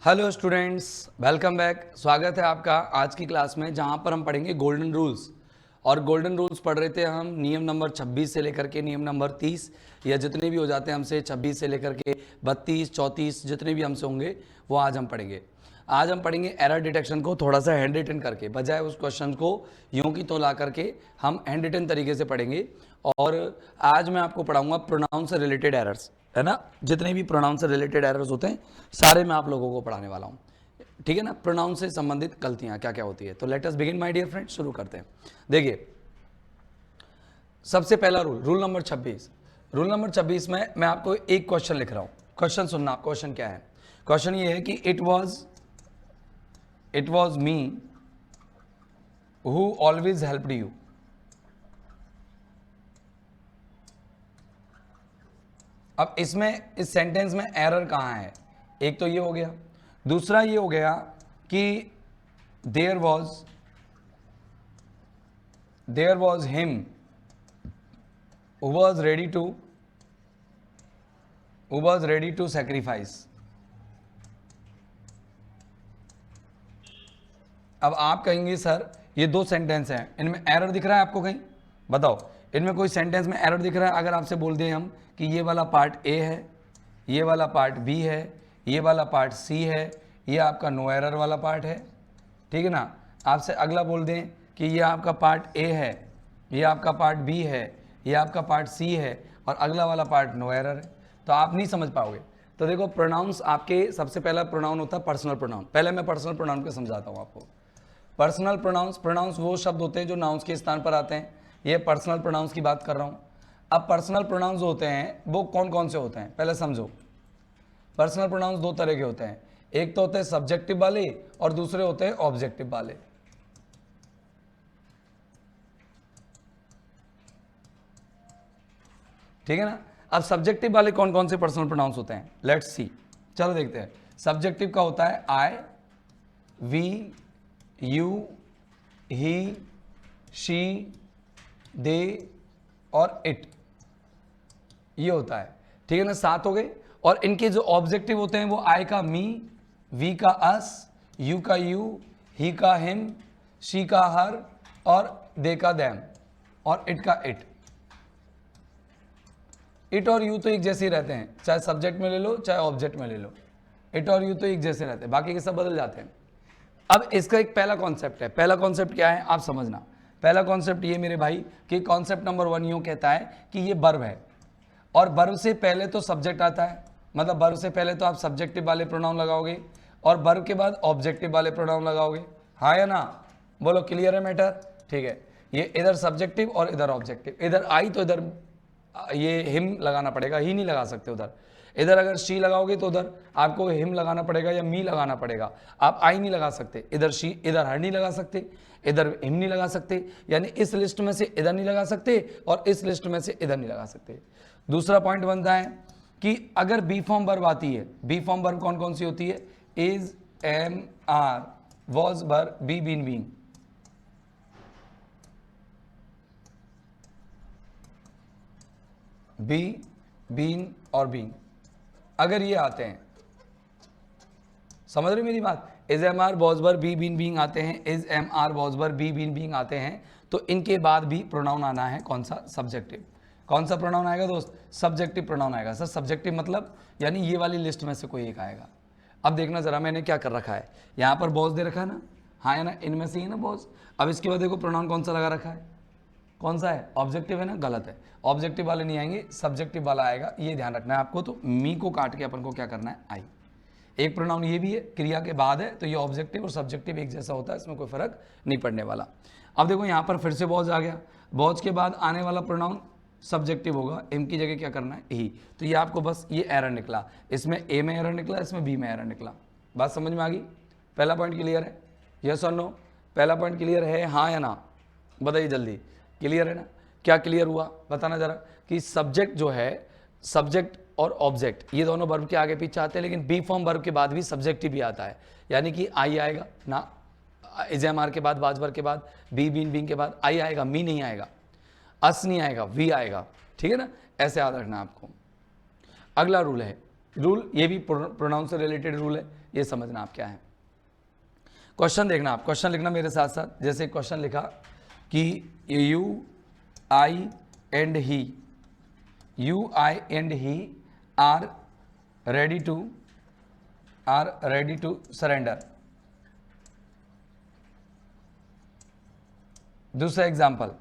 Hello students, welcome back. स्वागत है आपका आज की क्लास में, जहां पर हम पढ़ेंगे गोल्डन रूल्स। और गोल्डन रूल्स पढ़ रहे थे हम नियम नंबर 26 से लेकर के नियम नंबर 30, या जितने भी हो जाते हैं हमसे 26 से लेकर के 32, 34 जितने भी हमसे होंगे वो आज हम पढ़ेंगे। आज हम पढ़ेंगे एरर डिटेक्शन को थोड़ा सा हैंड रिटन करके, बजाय उस क्वेश्चन को यूं की तो ला करके हम हैंड रिटन तरीके से पढ़ेंगे। और आज मैं आपको पढ़ाऊंगा प्रोनाउन से रिलेटेड एरर्स, है ना। जितने भी प्रोनाउन से रिलेटेड एरर्स होते हैं सारे मैं आप लोगों को पढ़ाने वाला हूँ, ठीक है ना। प्रोनाउन से संबंधित गलतियां क्या क्या होती है। तो let us begin my dear friends, शुरू करते हैं। देखिए, सबसे पहला रूल नंबर 26। रूल नंबर 26 में मैं आपको एक क्वेश्चन लिख रहा हूं। क्वेश्चन सुनना, क्वेश्चन क्या है। क्वेश्चन ये है कि it was me who always helped you. अब इसमें इस सेंटेंस में एरर कहाँ है। एक तो ये हो गया, दूसरा ये हो गया कि there was him who was ready to sacrifice। अब आप कहेंगे सर ये दो सेंटेंस हैं, इनमें एरर दिख रहा है आपको कहीं? बताओ, इनमें कोई सेंटेंस में एरर दिख रहा है? अगर आपसे बोल दें हम कि ये वाला पार्ट ए है, ये वाला पार्ट बी है, ये वाला पार्ट सी है, ये आपका नो एरर वाला पार्ट है, ठीक है ना। आपसे अगला बोल दें कि ये आपका पार्ट ए है, ये आपका पार्ट बी है, ये आपका पार्ट सी है, और अगला वाला पार्ट नो एरर है, तो आप नहीं समझ पाओगे। तो देखो, प्रोनाउंस आपके सबसे पहला प्रोनाउन होता है पर्सनल प्रोनाउन। पहले मैं पर्सनल प्रोनाउन को समझाता हूँ आपको। पर्सनल प्रोनाउंस वो शब्द होते हैं जो नाउंस के स्थान पर आते हैं। ये पर्सनल प्रोनाउंस की बात कर रहा हूँ। अब पर्सनल प्रोनाउंस होते हैं वो कौन कौन से होते हैं पहले समझो। पर्सनल प्रोनाउंस दो तरह के होते हैं, एक तो होते हैं सब्जेक्टिव वाले और दूसरे होते हैं ऑब्जेक्टिव वाले। ठीक है ना। अब सब्जेक्टिव वाले कौन कौन से पर्सनल प्रोनाउंस होते हैं, लेट्स सी। चलो देखते हैं। सब्जेक्टिव का होता है आई, वी, यू, ही, शी, दे और इट, ये होता है, ठीक है ना। 7 हो गए। और इनके जो ऑब्जेक्टिव होते हैं वो आई का मी, वी का अस, यू का यू, ही का हिम, शी का हर, और दे का देम, और इट का इट। इट और यू तो एक जैसे ही रहते हैं, चाहे सब्जेक्ट में ले लो चाहे ऑब्जेक्ट में ले लो, इट और यू तो एक जैसे रहते हैं, बाकी के सब बदल जाते हैं। अब इसका एक पहला कॉन्सेप्ट है। पहला कॉन्सेप्ट क्या है आप समझना। पहला कॉन्सेप्ट ये मेरे भाई कि कॉन्सेप्ट नंबर 1 यूं कहता है कि ये वर्ब है, और वर्ब से पहले तो सब्जेक्ट आता है, मतलब वर्ब से पहले तो आप सब्जेक्टिव वाले प्रोनाउन लगाओगे और वर्ब के बाद ऑब्जेक्टिव वाले प्रोनाउन लगाओगे, हाँ या ना? बोलो, क्लियर है मैटर? ठीक है। ये इधर सब्जेक्टिव और इधर ऑब्जेक्टिव। इधर आई तो इधर ये हिम लगाना पड़ेगा, ही नहीं लगा सकते उधर। इधर अगर शी लगाओगे तो उधर आपको हिम लगाना पड़ेगा या मी लगाना पड़ेगा, आप आई नहीं लगा सकते। इधर शी, इधर हर नहीं लगा सकते, इधर हिम नहीं लगा सकते, यानी इस लिस्ट में से इधर नहीं लगा सकते और इस लिस्ट में से इधर नहीं लगा सकते। दूसरा पॉइंट बनता है कि अगर बी फॉर्म वर्ब आती है, बी फॉर्म वर्ब कौन कौन सी होती है? Is, am, are, was, were, be, been, being. Be, been और बीइंग, अगर ये आते हैं, समझ रहे मेरी बात? Is, am, are, was, were, be, been, being आते हैं, is, am, are, was, were, be, been, being आते हैं, तो इनके बाद भी प्रोनाउन आना है कौन सा? सब्जेक्टिव। कौन सा प्रोनाउन आएगा दोस्त? सब्जेक्टिव प्रोनाउन आएगा। सर सब्जेक्टिव मतलब यानी ये वाली लिस्ट में से कोई एक आएगा। अब देखना जरा, मैंने क्या कर रखा है, यहाँ पर बॉस दे रखा है ना, हाँ है ना, इनमें से ही है ना बॉस। अब इसके बाद देखो प्रोनाउन कौन सा लगा रखा है, कौन सा है? ऑब्जेक्टिव है ना, गलत है। ऑब्जेक्टिव वाले नहीं आएंगे, सब्जेक्टिव वाला आएगा, ये ध्यान रखना है आपको। तो मी को काट के अपन को क्या करना है? आई। एक प्रोनाउन ये भी है, क्रिया के बाद है, तो ये ऑब्जेक्टिव और सब्जेक्टिव एक जैसा होता है, इसमें कोई फर्क नहीं पड़ने वाला। अब देखो यहाँ पर फिर से बॉज आ गया। बॉज के बाद आने वाला प्रोनाउन सब्जेक्टिव होगा, एम की जगह क्या करना है? ही। तो ये आपको बस ये एरर निकला, इसमें ए में एरर निकला, इसमें बी में एरर निकला। बात समझ में आ गई? पहला पॉइंट क्लियर है? यस और नो? पहला पॉइंट क्लियर है, हाँ या ना? बताइए जल्दी, क्लियर है ना? क्या क्लियर हुआ बताना जरा। कि सब्जेक्ट जो है, सब्जेक्ट और ऑब्जेक्ट ये दोनों वर्ब के आगे पीछे आते हैं, लेकिन बी फॉर्म वर्ब के बाद भी सब्जेक्टिव भी आता है, यानी कि आई आएगा ना, इज, एम, आर के बाद, वाज, वर के बाद, बी, बीन, बीइंग के बाद आई आएगा, मी नहीं आएगा, अस नहीं आएगा, वी आएगा, ठीक है ना। ऐसे याद रखना आपको। अगला रूल है, रूल ये भी प्रोनाउन से रिलेटेड रूल है, ये समझना आप क्या है। क्वेश्चन देखना आप, क्वेश्चन लिखना मेरे साथ साथ। जैसे क्वेश्चन लिखा कि you I and he, you I and he are ready to surrender. दूसरा example,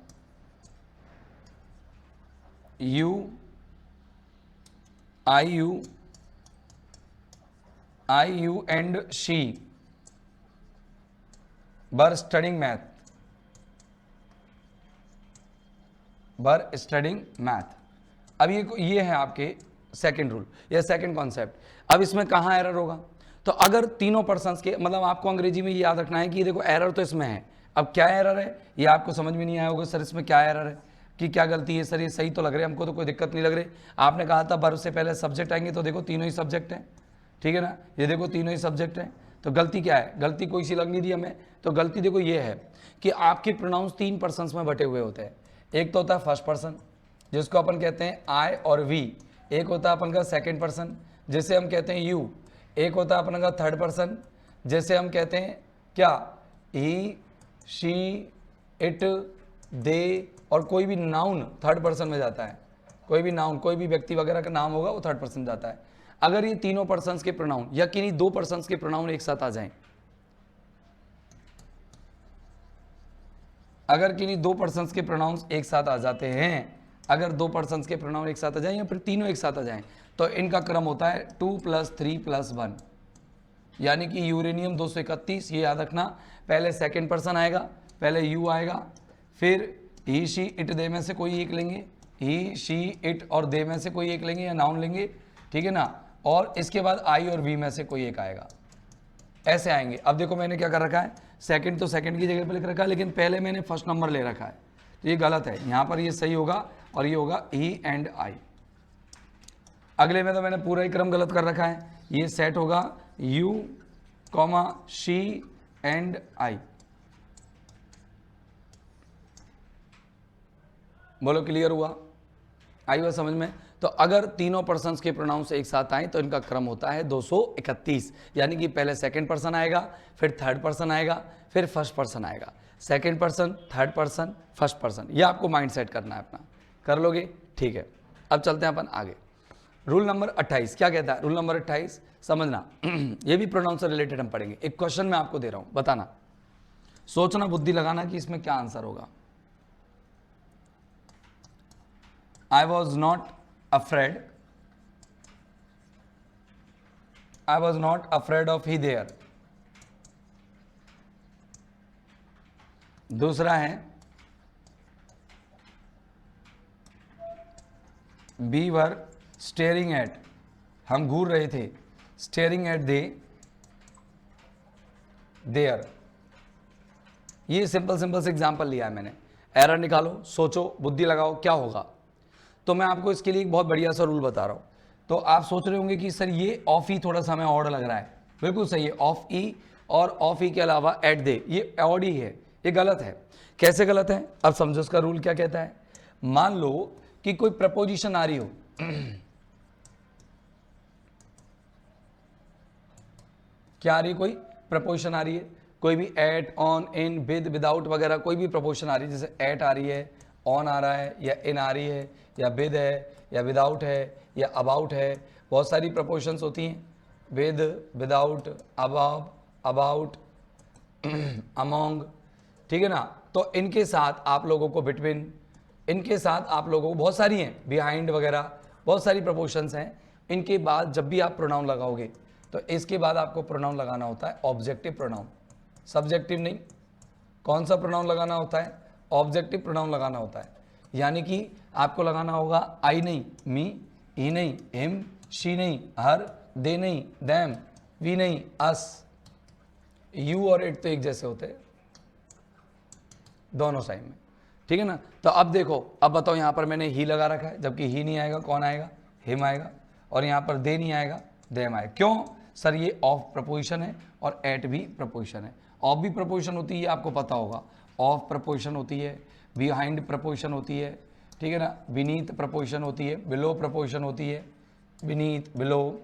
I you and she were studying math. अब ये है आपके सेकंड रूल या सेकंड कॉन्सेप्ट। अब इसमें कहाँ एरर होगा, तो अगर तीनों पर्सन्स के, मतलब आपको अंग्रेजी में ये याद रखना है कि देखो एरर तो इसमें है। अब क्या एरर है ये आपको समझ में नहीं आया होगा, सर इसमें क्या एरर है, कि क्या गलती है सर, ये सही तो लग रहे हैं हमको, तो कोई दिक्कत नहीं लग रही। आपने कहा था वर्ब से पहले सब्जेक्ट आएंगे, तो देखो तीनों ही सब्जेक्ट हैं, ठीक है ना, ये देखो तीनों ही सब्जेक्ट हैं। तो गलती क्या है, गलती कोई सी लग नहीं रही हमें। तो गलती देखो ये है कि आपके प्रोनाउंस तीन पर्सन्स में बटे हुए होते हैं। एक तो होता है फर्स्ट पर्सन जिसको अपन कहते हैं आई और वी, एक होता है अपन का सेकंड पर्सन जिसे हम कहते हैं यू, एक होता है अपन का थर्ड पर्सन जैसे हम कहते हैं क्या, ही, शी, इट, दे, और कोई भी नाउन थर्ड पर्सन में जाता है। कोई भी नाउन, कोई भी व्यक्ति वगैरह का नाम होगा वो थर्ड पर्सन जाता है। अगर ये तीनों पर्सन्स के प्रोनाउन या किन्हीं दो पर्सन्स के प्रोनाउन एक साथ आ जाएं, अगर किन्हीं दो पर्सन्स के प्रोनाउंस एक साथ आ जाते हैं, अगर दो पर्सन्स के प्रोनाउन एक साथ आ जाएं या फिर तीनों एक साथ आ जाएं, तो इनका क्रम होता है 2 + 3 + 1, यानी कि यूरेनियम 231। ये याद रखना, पहले सेकंड पर्सन आएगा, पहले यू आएगा, फिर ही, शी, इट, दे में से कोई एक लेंगे, ही, शी, इट और दे में से कोई एक लेंगे या नाउन लेंगे, ठीक है ना, और इसके बाद आई और वी में से कोई एक आएगा। ऐसे आएंगे। अब देखो मैंने क्या कर रखा है, सेकंड तो सेकंड की जगह पे लिख रखा है, लेकिन पहले मैंने फर्स्ट नंबर ले रखा है, तो ये गलत है। यहाँ पर ये सही होगा और ये होगा ही एंड आई। अगले में तो मैंने पूरा ही क्रम गलत कर रखा है, ये सेट होगा यू, शी एंड आई। बोलो क्लियर हुआ, आई हुआ समझ में। तो अगर तीनों पर्सन्स के प्रोनाउंस एक साथ आए तो इनका क्रम होता है 231, यानी कि पहले सेकंड पर्सन आएगा, फिर थर्ड पर्सन आएगा, फिर फर्स्ट पर्सन आएगा, second person, third person, first person. ये आपको माइंड सेट करना है अपना, कर लोगे, ठीक है। अब चलते हैं अपन आगे। रूल नंबर 28 क्या कहता है, रूल नंबर 28 समझना ये भी प्रोनाउंस से रिलेटेड हम पढ़ेंगे। एक क्वेश्चन मैं आपको दे रहा हूं, बताना, सोचना, बुद्धि लगाना कि इसमें क्या आंसर होगा। I was not afraid of he there। दूसरा है we were staring at, हम घूर रहे थे, staring at there। ये सिंपल से एग्जाम्पल लिया है मैंने। एरर निकालो, सोचो, बुद्धि लगाओ, क्या होगा। तो मैं आपको इसके लिए एक बहुत बढ़िया सा रूल बता रहा हूँ। तो आप सोच रहे होंगे कि सर ये ऑफ ई थोड़ा सा हमें ऑड लग रहा है, बिल्कुल सही है, ऑफ ई और ऑफ ई के अलावा एट दे, ये ऑड ही है, ये गलत है। कैसे गलत है, अब समझो उसका रूल क्या कहता है। मान लो कि कोई प्रपोजिशन आ रही हो क्या आ रही है, कोई प्रपोजिशन आ रही है, कोई भी at, on, in, with, without वगैरह कोई भी प्रपोजिशन आ रही है, जैसे एट आ रही है, ऑन आ रहा है, या इन आ रही है, या विद है, या विदाउट है, या अबाउट है। बहुत सारी प्रपोजिशंस होती हैं, with, without, above, about, among, ठीक है ना। तो इनके साथ आप लोगों को बिटवीन, इनके साथ आप लोगों को बहुत सारी हैं, बिहाइंड वगैरह बहुत सारी प्रपोजिशंस हैं। इनके बाद जब भी आप प्रोनाउन लगाओगे तो इसके बाद आपको प्रोनाउन लगाना होता है ऑब्जेक्टिव प्रोनाउन, सब्जेक्टिव नहीं। कौन सा प्रोनाउन लगाना होता है, ऑब्जेक्टिव प्रोनाउन लगाना होता है। यानी कि आपको लगाना होगा आई नहीं मी, ही नहीं हिम, शी नहीं हर, दे नहीं देम, वी नहीं अस। यू और इट तो एक जैसे होते हैं दोनों साइड में, ठीक है ना। तो अब देखो, अब बताओ, यहाँ पर मैंने ही लगा रखा है, जबकि ही नहीं आएगा, कौन आएगा, हिम आएगा, और यहाँ पर दे नहीं आएगा, देम आएगा। क्यों सर, ये ऑफ प्रपोजिशन है और एट भी प्रपोजिशन है। ऑफ भी प्रपोजिशन होती है, आपको पता होगा, ऑफ प्रपोजिशन होती है, बिहाइंड प्रपोजिशन होती है, ठीक है ना, बीनीथ प्रपोजिशन होती है, बिलो प्रपोजिशन होती है, बीनीथ, बिलो,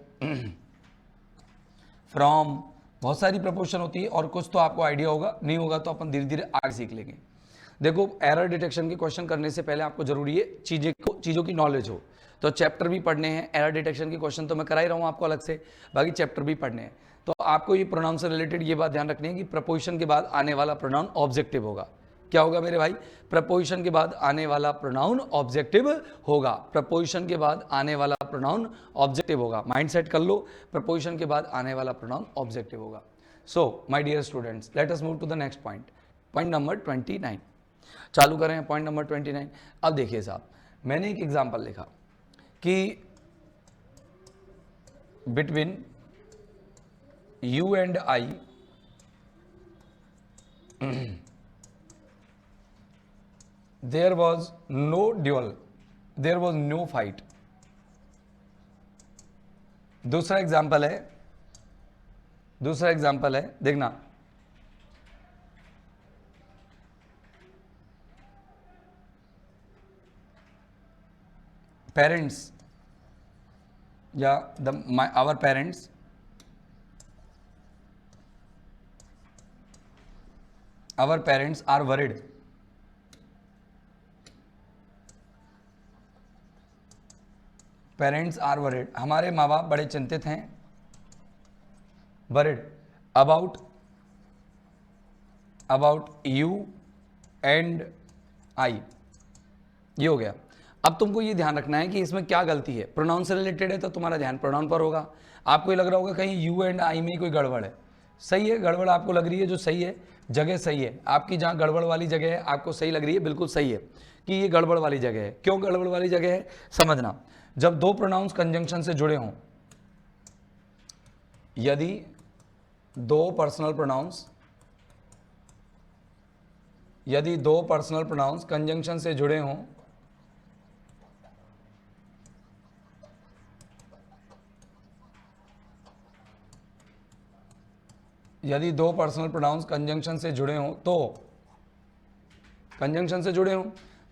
फ्रॉम, बहुत सारी प्रपोजिशन होती है और कुछ तो आपको आइडिया होगा, नहीं होगा तो अपन धीरे धीरे आगे सीख लेंगे। देखो एरर डिटेक्शन के क्वेश्चन करने से पहले आपको जरूरी है चीज़ों की नॉलेज हो। तो चैप्टर भी पढ़ने हैं, एरर डिटेक्शन के क्वेश्चन तो मैं करा ही रहा हूँ आपको अलग से, बाकी चैप्टर भी पढ़ने हैं। तो आपको ये प्रोनाउन से रिलेटेड ये बात ध्यान रखनी है कि प्रपोजिशन के बाद आने वाला प्रोनाउन ऑब्जेक्टिव होगा। क्या होगा मेरे भाई? प्रपोजिशन के बाद आने वाला प्रोनाउन ऑब्जेक्टिव होगा। प्रपोजिशन के बाद आने वाला प्रोनाउन ऑब्जेक्टिव होगा। माइंड सेट कर लो, प्रपोजिशन के बाद आने वाला प्रोनाउन ऑब्जेक्टिव होगा। So my dear students, let us move to the next point, point number 29। चालू करें पॉइंट नंबर 29। अब देखिए साहब, मैंने एक एग्जांपल लिखा कि between you and I there was no duel, there was no fight। दूसरा एग्जाम्पल है, देखना, पेरेंट्स या our parents are worried. Parents are worried, हमारे माँ बाप बड़े चिंतित हैं, worried about you and I. ये हो गया। अब तुमको ये ध्यान रखना है कि इसमें क्या गलती है। प्रोनाउन से रिलेटेड है तो तुम्हारा ध्यान प्रोनाउन पर होगा। आपको ये लग रहा होगा कहीं यू एंड आई में कोई गड़बड़ है। सही है, गड़बड़ आपको लग रही है, जो सही है, जगह सही है आपकी, जहाँ गड़बड़ वाली जगह है आपको सही लग रही है, बिल्कुल सही है कि ये गड़बड़ वाली जगह है। क्यों गड़बड़ वाली जगह है समझना। जब दो प्रोनाउंस कंजंक्शन से जुड़े हों, यदि दो पर्सनल प्रोनाउंस कंजंक्शन से जुड़े हों, यदि दो पर्सनल प्रोनाउंस कंजंक्शन से जुड़े हों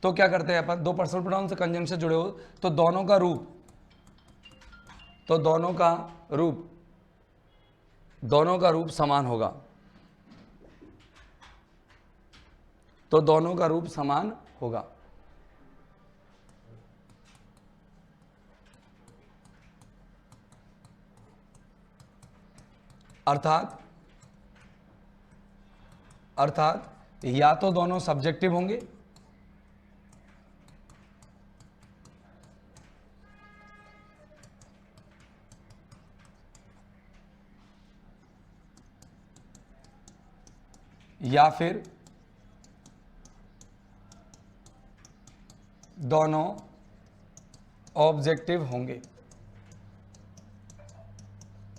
तो क्या करते हैं अपन? दो पर्सनल प्रोनाउन से कंजंक्शन से जुड़े हो तो दोनों का रूप समान होगा। अर्थात या तो दोनों सब्जेक्टिव होंगे या फिर दोनों ऑब्जेक्टिव होंगे।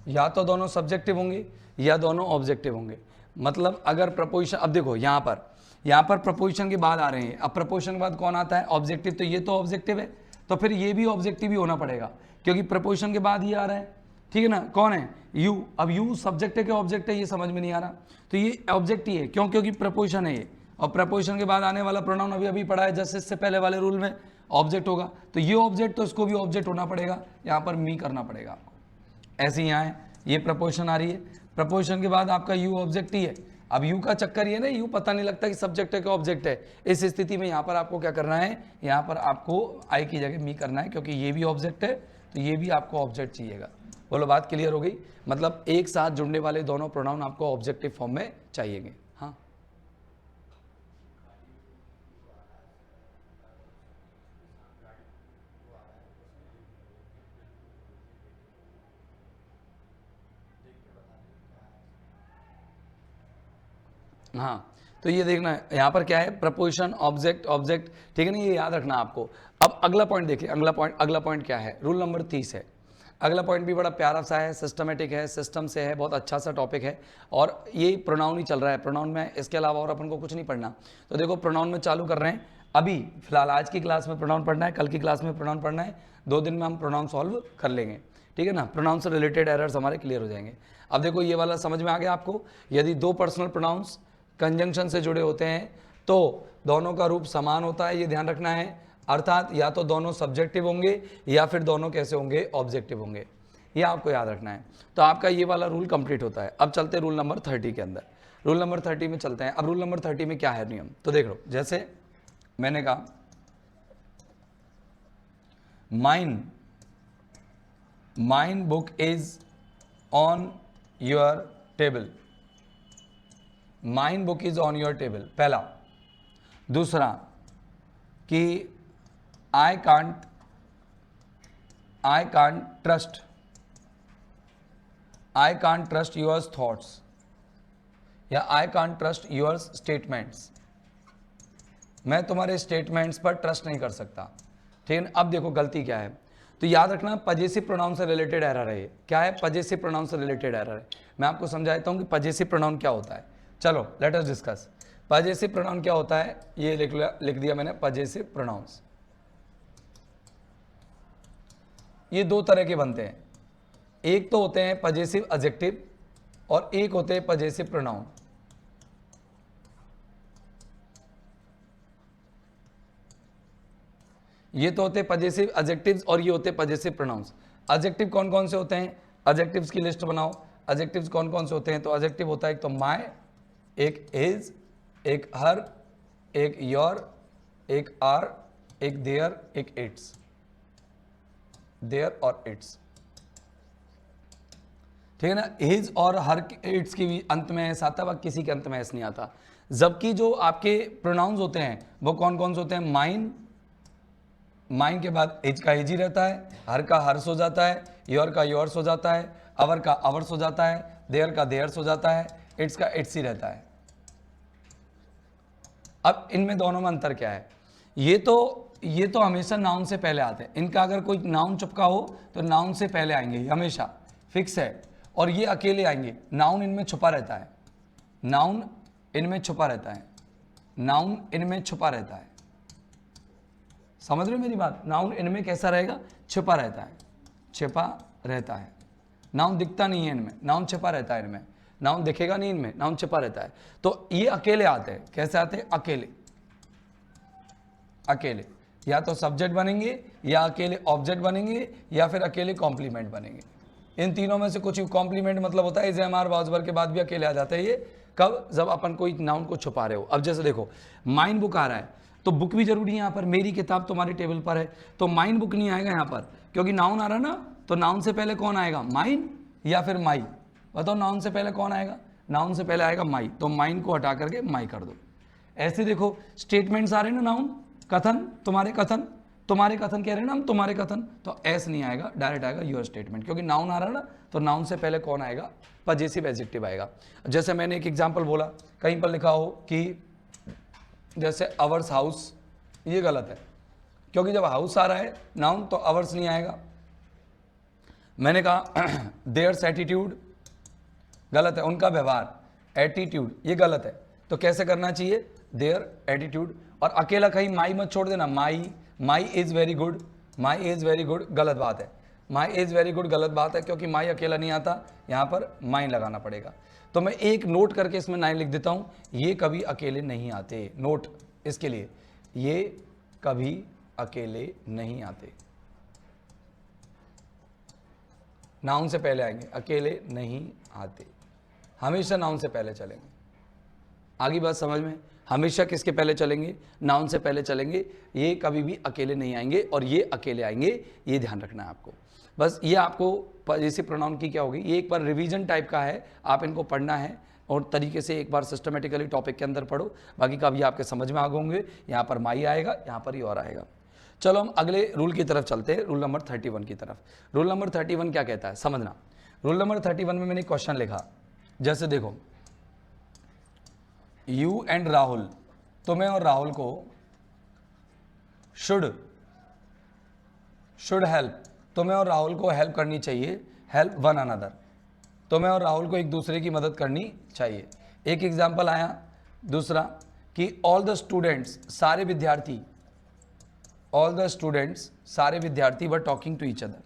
या तो दोनों सब्जेक्टिव होंगे या दोनों ऑब्जेक्टिव होंगे। मतलब अगर प्रपोजिशन, अब देखो यहाँ पर प्रपोजिशन के बाद आ रहे हैं। अब प्रपोजिशन के बाद कौन आता है? ऑब्जेक्टिव। तो ये तो ऑब्जेक्टिव है, तो फिर ये भी ऑब्जेक्टिव ही होना पड़ेगा क्योंकि प्रपोजिशन के बाद ये आ रहा है। ठीक है ना? कौन है? यू। अब यू सब्जेक्ट है कि ऑब्जेक्ट है ये समझ में नहीं आ रहा, तो ये ऑब्जेक्ट ही है। क्यों? क्योंकि प्रपोजिशन है ये, और प्रपोजिशन के बाद आने वाला प्रोनाउन अभी पढ़ा है जस्ट इससे पहले वाले रूल में, ऑब्जेक्ट होगा। तो ये ऑब्जेक्ट, तो इसको भी ऑब्जेक्ट होना पड़ेगा, यहाँ पर मी करना पड़ेगा आपको। ऐसे ही यहाँ है, ये प्रपोजिशन आ रही है, प्रपोजिशन के बाद आपका यू ऑब्जेक्ट ही है। अब यू का चक्कर ये ना, यू पता नहीं लगता कि सब्जेक्ट है कि ऑब्जेक्ट है। इस स्थिति में यहाँ पर आपको क्या करना है? यहाँ पर आपको आई की जगह मी करना है, क्योंकि ये भी ऑब्जेक्ट है तो ये भी आपको ऑब्जेक्ट चाहिएगा। बोलो बात क्लियर हो गई? मतलब एक साथ जुड़ने वाले दोनों प्रोनाउन आपको ऑब्जेक्टिव फॉर्म में चाहिएंगे। हाँ, हाँ, तो ये देखना है यहाँ पर क्या है, प्रपोजिशन ऑब्जेक्ट ऑब्जेक्ट, ठीक है ना, ये याद रखना आपको। अब अगला पॉइंट देखिए, अगला पॉइंट क्या है, रूल नंबर 30 है। अगला पॉइंट भी बड़ा प्यारा सा है, सिस्टमेटिक है, सिस्टम से है, बहुत अच्छा सा टॉपिक है, और ये प्रोनाउन ही चल रहा है। प्रोनाउन में इसके अलावा और अपन को कुछ नहीं पढ़ना। तो देखो प्रोनाउन में चालू कर रहे हैं अभी फिलहाल, आज की क्लास में प्रोनाउन पढ़ना है, कल की क्लास में प्रोनाउन पढ़ना है, 2 दिन में हम प्रोनाउन सॉल्व कर लेंगे, ठीक है ना। प्रोनाउन से रिलेटेड एरर्स हमारे क्लियर हो जाएंगे। अब देखो ये वाला समझ में आ गया आपको, यदि दो पर्सनल प्रोनाउंस कंजंक्शन से जुड़े होते हैं तो दोनों का रूप समान होता है, ये ध्यान रखना है। अर्थात या तो दोनों सब्जेक्टिव होंगे या फिर दोनों कैसे होंगे, ऑब्जेक्टिव होंगे। ये आपको याद रखना है। तो आपका ये वाला रूल कंप्लीट होता है। अब चलते हैं रूल नंबर 30 के अंदर। रूल नंबर 30 में चलते हैं। अब रूल नंबर 30 में क्या है नियम, तो देख लो, जैसे मैंने कहा mine book is on your table, mine book is on your table, पहला। दूसरा कि I can't trust yours thoughts, या I can't trust yours statements, मैं तुम्हारे स्टेटमेंट्स पर ट्रस्ट नहीं कर सकता। ठीक है, अब देखो गलती क्या है, तो याद रखना पजेसिव प्रोनाउन से रिलेटेड एरर है। क्या है? पजेसिव प्रोनाउन से रिलेटेड एरर है। मैं आपको समझा देता हूं कि पजेसिव प्रोनाउन क्या होता है। चलो let us discuss. Possessive pronoun क्या होता है, ये लिख दिया मैंने, पजेसिव प्रोनाउंस। ये दो तरह के बनते हैं, एक तो होते हैं पजेसिव एडजेक्टिव और एक होते हैं पजेसिव प्रोनाउन। ये तो होते पजेसिव एडजेक्टिव्स और ये होते पजेसिव प्रोनाउंस। एडजेक्टिव कौन कौन से होते हैं, एडजेक्टिव्स की लिस्ट बनाओ। एडजेक्टिव्स कौन कौन से होते हैं, तो एडजेक्टिव होता है एक तो माय, एक हिज, एक हर, एक योर, एक आर, एक देयर, एक इट्स, देयर और इट्स। ठीक है ना। हिज और हर इट्स की भी अंत में एस आता है, किसी के अंत में एस नहीं आता। जबकि जो आपके प्रोनाउंस होते हैं वो कौन कौन से होते हैं, माइन के बाद हिज का हिज ही रहता है, हर का हर्स हो जाता है, योर का योर्स हो जाता है, अवर का अवर्स हो जाता है, देयर का देयर्स हो जाता है, इट्स का इट्स ही रहता है। अब इनमें दोनों में अंतर क्या है, ये तो हमेशा नाउन से पहले आते हैं। इनका अगर कोई नाउन चुपका हो तो नाउन से पहले आएंगे, हमेशा फिक्स है। और ये अकेले आएंगे, नाउन इनमें छुपा रहता है, नाउन इनमें छुपा रहता है, नाउन इनमें छुपा रहता है। समझ रहे हो मेरी बात, नाउन इनमें कैसा रहेगा, छिपा रहता है, छिपा रहता है। नाउन दिखता नहीं है इनमें, नाउन छिपा रहता है इनमें, नाउन दिखेगा नहीं इनमें, नाउन छिपा रहता है। तो ये अकेले आते हैं, कैसे आते हैं, अकेले, अकेले या तो सब्जेक्ट बनेंगे, या अकेले ऑब्जेक्ट बनेंगे, या फिर अकेले कॉम्प्लीमेंट बनेंगे। इन तीनों में से कुछ कॉम्प्लीमेंट मतलब होता है is am are was were के बाद भी अकेले आ जाता है। ये कब, जब अपन कोई नाउन को छुपा रहे हो। अब जैसे देखो माइन बुक आ रहा है, तो बुक भी जरूरी है यहाँ पर, मेरी किताब तुम्हारे टेबल पर है, तो माइन बुक नहीं आएगा यहाँ पर, क्योंकि नाउन आ रहा है ना। तो नाउन से पहले कौन आएगा, माइन या फिर माई, बताओ नाउन से पहले कौन आएगा, नाउन से पहले आएगा माई, तो माइन को हटा करके माई कर दो। ऐसे देखो स्टेटमेंट्स आ रहे हैं ना, नाउन, कथन, तुम्हारे कथन, तुम्हारे कथन कह रहे हैं ना हम, तुम्हारे कथन, तो एस नहीं आएगा, डायरेक्ट आएगा योर स्टेटमेंट, क्योंकि नाउन आ रहा है ना। तो नाउन से पहले कौन आएगा, पजेसिव एडजेक्टिव आएगा। जैसे मैंने एक एग्जांपल बोला, कहीं पर लिखा हो कि जैसे अवर्स हाउस, ये गलत है, क्योंकि जब हाउस आ रहा है नाउन तो अवर्स नहीं आएगा। मैंने कहा देयर्स एटीट्यूड, गलत है, उनका व्यवहार, एटीट्यूड, ये गलत है। तो कैसे करना चाहिए, देयर एटीट्यूड, और अकेला कहीं माई मत छोड़ देना, my is very good, my is very good गलत बात है, माई इज वेरी गुड गलत बात है, क्योंकि माई अकेला नहीं आता, यहाँ पर माइन लगाना पड़ेगा। तो मैं एक नोट करके इसमें 9 लिख देता हूँ, ये कभी अकेले नहीं आते, नोट इसके लिए, ये कभी अकेले नहीं आते, नाउन से पहले आएंगे, अकेले नहीं आते, हमेशा नाउन से पहले चलेंगे। आगे बात समझ में, हमेशा किसके पहले चलेंगे, नाउन से पहले चलेंगे, ये कभी भी अकेले नहीं आएंगे, और ये अकेले आएंगे, ये ध्यान रखना है आपको। बस ये आपको पजेसिव प्रोनाउन की क्या होगी, ये एक बार रिवीजन टाइप का है, आप इनको पढ़ना है और तरीके से एक बार सिस्टमेटिकली टॉपिक के अंदर पढ़ो, बाकी का भी आपके समझ में आ होंगे। यहाँ पर माई आएगा, यहाँ पर ही और आएगा। चलो हम अगले रूल की तरफ चलते हैं, रूल नंबर 31 की तरफ। रूल नंबर 31 क्या कहता है, समझना। रूल नंबर 31 में मैंने क्वेश्चन लिखा, जैसे देखो, यू एंड राहुल, तुम्हें और राहुल को शुड हेल्प, तुम्हें और राहुल को हेल्प करनी चाहिए, हेल्प वन अनदर, तुम्हें और राहुल को एक दूसरे की मदद करनी चाहिए। एक एग्जाम्पल आया। दूसरा कि ऑल द स्टूडेंट्स, सारे विद्यार्थी, ऑल द स्टूडेंट्स, सारे विद्यार्थी were talking to each other.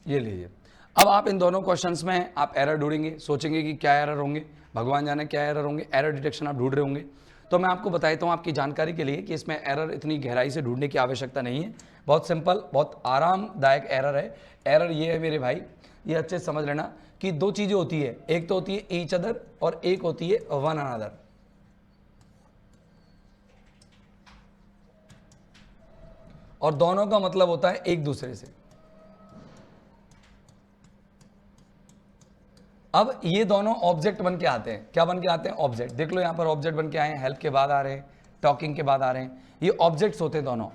ये लीजिए। अब आप इन दोनों क्वेश्चंस में आप एरर ढूंढेंगे, सोचेंगे कि क्या एरर होंगे, भगवान जाने क्या एरर होंगे, एरर डिटेक्शन आप ढूंढ रहे होंगे। तो मैं आपको बता देता हूँ आपकी जानकारी के लिए कि इसमें एरर इतनी गहराई से ढूंढने की आवश्यकता नहीं है, बहुत सिंपल, बहुत आरामदायक एरर है। एरर ये है मेरे भाई, ये अच्छे से समझ लेना कि दो चीज़ें होती है, एक तो होती है ईच अदर और एक होती है वन अनदर। और दोनों का मतलब होता है एक दूसरे से। अब ये दोनों ऑब्जेक्ट बन के आते हैं, क्या बन के आते हैं, ऑब्जेक्ट। देख लो यहां पर ऑब्जेक्ट बन के आए हैं, हेल्प के बाद आ रहे हैं, टॉकिंग के बाद आ रहे हैं, ये ऑब्जेक्ट्स होते हैं, दोनों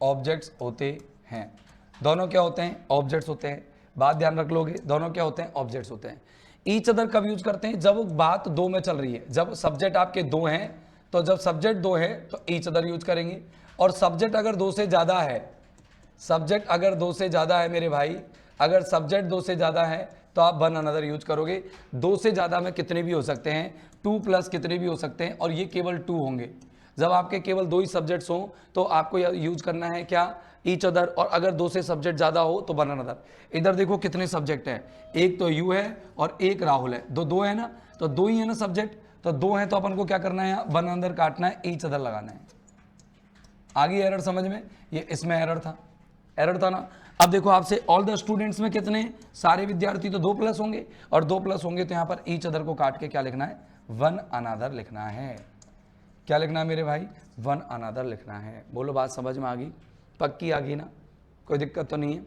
ऑब्जेक्ट्स होते हैं। दोनों क्या होते हैं, ऑब्जेक्ट्स होते हैं। बात ध्यान रख लोगे, दोनों क्या होते हैं, ऑब्जेक्ट्स होते हैं। ईच अदर कब यूज करते हैं, जब बात दो में चल रही है, जब सब्जेक्ट आपके दो हैं, तो जब सब्जेक्ट दो है तो ईच अदर यूज करेंगे। और सब्जेक्ट अगर दो से ज्यादा है, सब्जेक्ट अगर दो से ज्यादा है मेरे भाई, अगर सब्जेक्ट दो से ज्यादा है तो आप वन अनदर यूज करोगे। दो से ज्यादा में कितने भी हो सकते हैं, 2 प्लस कितने भी हो सकते हैं, और ये केवल 2 होंगे। जब आपके केवल दो ही सब्जेक्ट्स हों तो आपको यूज करना है क्या, ईच अदर। और अगर दो से सब्जेक्ट ज्यादा हो तो वन अनदर। इधर देखो कितने सब्जेक्ट हैं, एक तो यू है और एक राहुल है, दो है ना, तो दो ही है ना सब्जेक्ट, तो दो है तो अपन को क्या करना है, वन अनदर काटना है, ईच अदर लगाना है। आगे एरर समझ में, ये इसमें एरर था ना। अब देखो आपसे ऑल द स्टूडेंट्स में कितने, सारे विद्यार्थी, तो 2 प्लस होंगे, और 2 प्लस होंगे तो यहाँ पर ईच अदर को काट के क्या लिखना है, वन अनदर लिखना है। क्या लिखना है मेरे भाई, वन अनदर लिखना है। बोलो बात समझ में आ गई, पक्की आ गई ना, कोई दिक्कत तो नहीं है,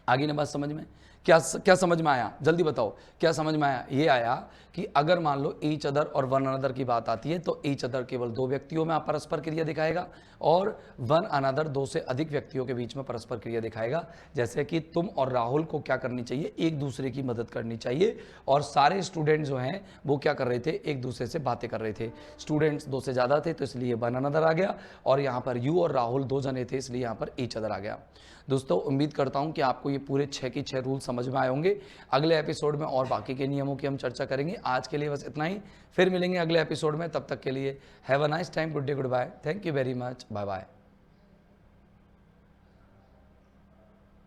आ गई ना बात समझ में। क्या समझ में आया, जल्दी बताओ क्या समझ में आया। ये आया कि अगर मान लो ईच अदर और वन अनदर की बात आती है तो ईच अदर केवल दो व्यक्तियों में परस्पर क्रिया दिखाएगा, और वन अनदर दो से अधिक व्यक्तियों के बीच में परस्पर क्रिया दिखाएगा। जैसे कि तुम और राहुल को क्या करनी चाहिए, एक दूसरे की मदद करनी चाहिए, और सारे स्टूडेंट जो हैं वो क्या कर रहे थे, एक दूसरे से बातें कर रहे थे। स्टूडेंट्स दो से ज़्यादा थे तो इसलिए वन अनदर आ गया, और यहाँ पर यू और राहुल 2 जने थे इसलिए यहाँ पर ईच अदर आ गया। दोस्तों उम्मीद करता हूँ कि आपको ये पूरे 6 के 6 रूल समझ में आए होंगे। अगले एपिसोड में और बाकी के नियमों की हम चर्चा करेंगे। आज के लिए बस इतना ही, फिर मिलेंगे अगले एपिसोड में, तब तक के लिए have a nice time, good day, goodbye, thank you very much, bye bye.